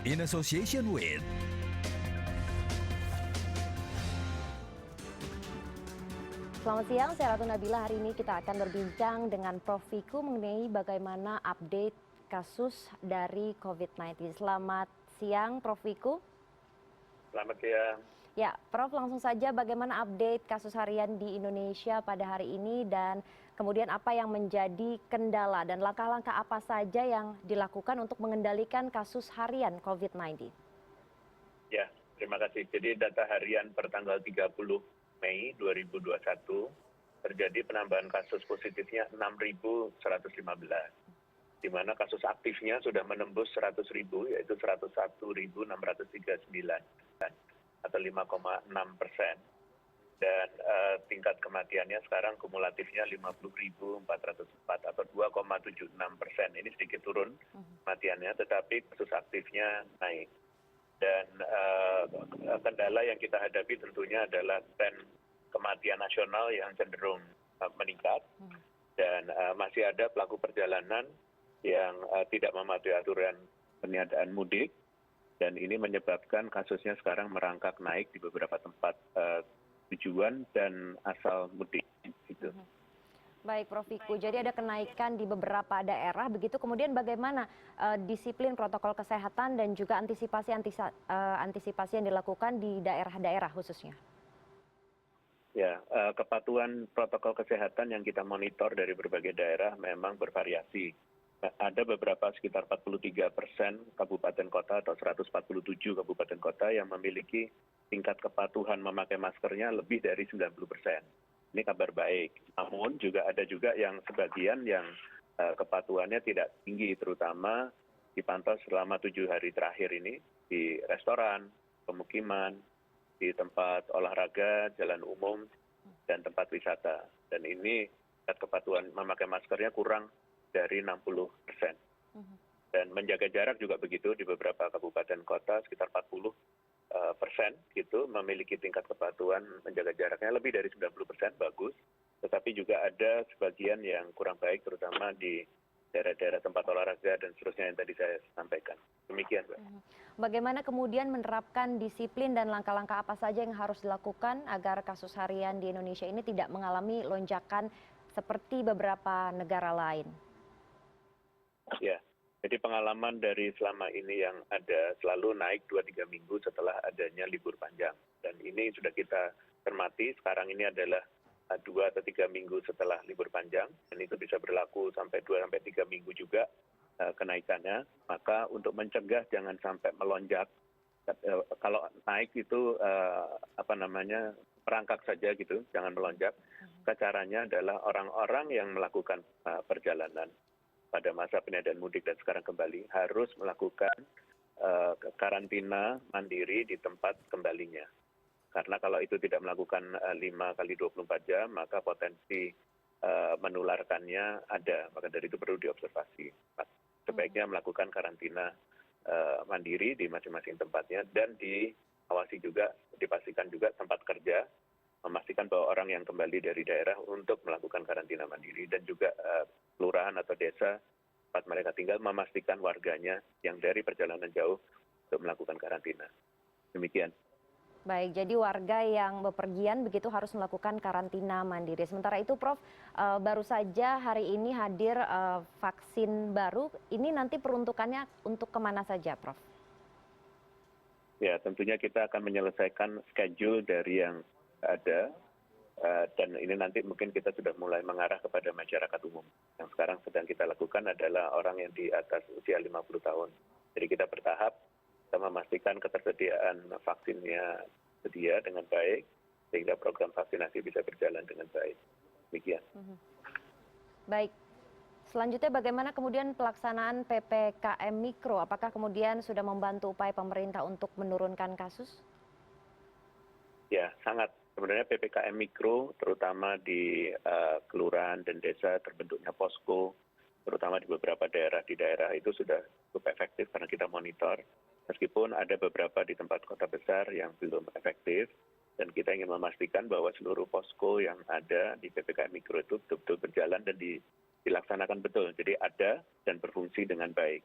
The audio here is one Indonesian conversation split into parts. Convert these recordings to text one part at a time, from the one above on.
in association with Selamat siang, saya Ratu Nabila. Hari ini kita akan berbincang dengan Prof. Wiku mengenai bagaimana update kasus dari COVID-19. Selamat siang, Prof. Wiku. Selamat siang. Ya, Prof, langsung saja bagaimana update kasus harian di Indonesia pada hari ini dan kemudian apa yang menjadi kendala dan langkah-langkah apa saja yang dilakukan untuk mengendalikan kasus harian COVID-19? Ya, terima kasih. Jadi data harian per tanggal 30 Mei 2021 terjadi penambahan kasus positifnya 6.115, di mana kasus aktifnya sudah menembus 100.000, yaitu 101.639 atau 5,6%. Dan tingkat kematiannya sekarang kumulatifnya 50.404 atau 2,76%. Ini sedikit turun kematiannya, tetapi kasus aktifnya naik. Dan kendala yang kita hadapi tentunya adalah tren kematian nasional yang cenderung meningkat, dan masih ada pelaku perjalanan yang tidak mematuhi aturan peniadaan mudik, dan ini menyebabkan kasusnya sekarang merangkak naik di beberapa tempat tujuan dan asal mudik. Gitu. Baik, Prof. Wiku. Jadi ada kenaikan di beberapa daerah, begitu kemudian bagaimana disiplin protokol kesehatan dan juga antisipasi yang dilakukan di daerah-daerah khususnya? Ya, kepatuhan protokol kesehatan yang kita monitor dari berbagai daerah memang bervariasi. Ada beberapa sekitar 43% kabupaten kota atau 147 kabupaten kota yang memiliki tingkat kepatuhan memakai maskernya lebih dari 90%. Ini kabar baik. Namun ada juga yang sebagian yang kepatuhannya tidak tinggi, terutama dipantau selama 7 hari terakhir ini di restoran, pemukiman, di tempat olahraga, jalan umum, dan tempat wisata. Dan ini tingkat kepatuhan memakai maskernya kurang dari 60%. Dan menjaga jarak juga begitu, di beberapa kabupaten kota sekitar 40% gitu memiliki tingkat kepatuhan menjaga jaraknya lebih dari 90%, bagus. Tetapi juga ada sebagian yang kurang baik, terutama di daerah-daerah tempat olahraga dan seterusnya yang tadi saya sampaikan. Demikian, Mbak. Bagaimana kemudian menerapkan disiplin dan langkah-langkah apa saja yang harus dilakukan agar kasus harian di Indonesia ini tidak mengalami lonjakan seperti beberapa negara lain? Ya, jadi pengalaman dari selama ini yang ada selalu naik 2-3 minggu setelah adanya libur panjang. Dan ini sudah kita cermati, sekarang ini adalah 2 atau 3 minggu setelah libur panjang. Dan itu bisa berlaku sampai 2-3 minggu juga kenaikannya. Maka untuk mencegah jangan sampai melonjak, kalau naik itu perangkak saja gitu, jangan melonjak. Caranya adalah orang-orang yang melakukan perjalanan pada masa peniadaan mudik dan sekarang kembali harus melakukan karantina mandiri di tempat kembalinya. Karena kalau itu tidak melakukan 5 kali 24 jam, maka potensi menularkannya ada. Maka dari itu perlu diobservasi. Sebaiknya melakukan karantina mandiri di masing-masing tempatnya, dan diawasi juga, dipastikan juga tempat kerja, memastikan bahwa orang yang kembali dari daerah untuk melakukan karantina mandiri, dan juga kelurahan atau desa tempat mereka tinggal memastikan warganya yang dari perjalanan jauh untuk melakukan karantina. Demikian. Baik, jadi warga yang bepergian begitu harus melakukan karantina mandiri. Sementara itu, Prof, baru saja hari ini hadir vaksin baru. Ini nanti peruntukannya untuk kemana saja, Prof? Ya, tentunya kita akan menyelesaikan schedule dari yang ada. Dan ini nanti mungkin kita sudah mulai mengarah kepada masyarakat umum. Yang sekarang sedang kita lakukan adalah orang yang di atas usia 50 tahun. Jadi kita bertahap, kita memastikan ketersediaan vaksinnya sedia dengan baik, sehingga program vaksinasi bisa berjalan dengan baik. Demikian. Baik. Selanjutnya bagaimana kemudian pelaksanaan PPKM Mikro? Apakah kemudian sudah membantu upaya pemerintah untuk menurunkan kasus? Ya, sangat. Sebenarnya PPKM Mikro, terutama di kelurahan dan desa, terbentuknya posko, terutama di beberapa daerah itu sudah cukup efektif karena kita monitor. Meskipun ada beberapa di tempat kota besar yang belum efektif, dan kita ingin memastikan bahwa seluruh posko yang ada di PPKM Mikro itu betul-betul berjalan dan dilaksanakan betul. Jadi ada dan berfungsi dengan baik.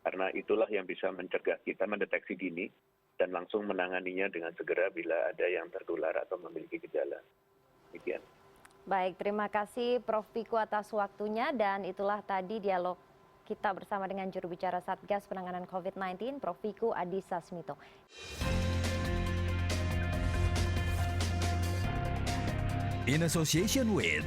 Karena itulah yang bisa mencegah kita mendeteksi dini dan langsung menanganinya dengan segera bila ada yang tertular atau memiliki gejala. Demikian. Baik, terima kasih Prof. Wiku atas waktunya dan itulah tadi dialog kita bersama dengan juru bicara Satgas Penanganan COVID-19, Prof. Wiku Adhisa Smito. In association with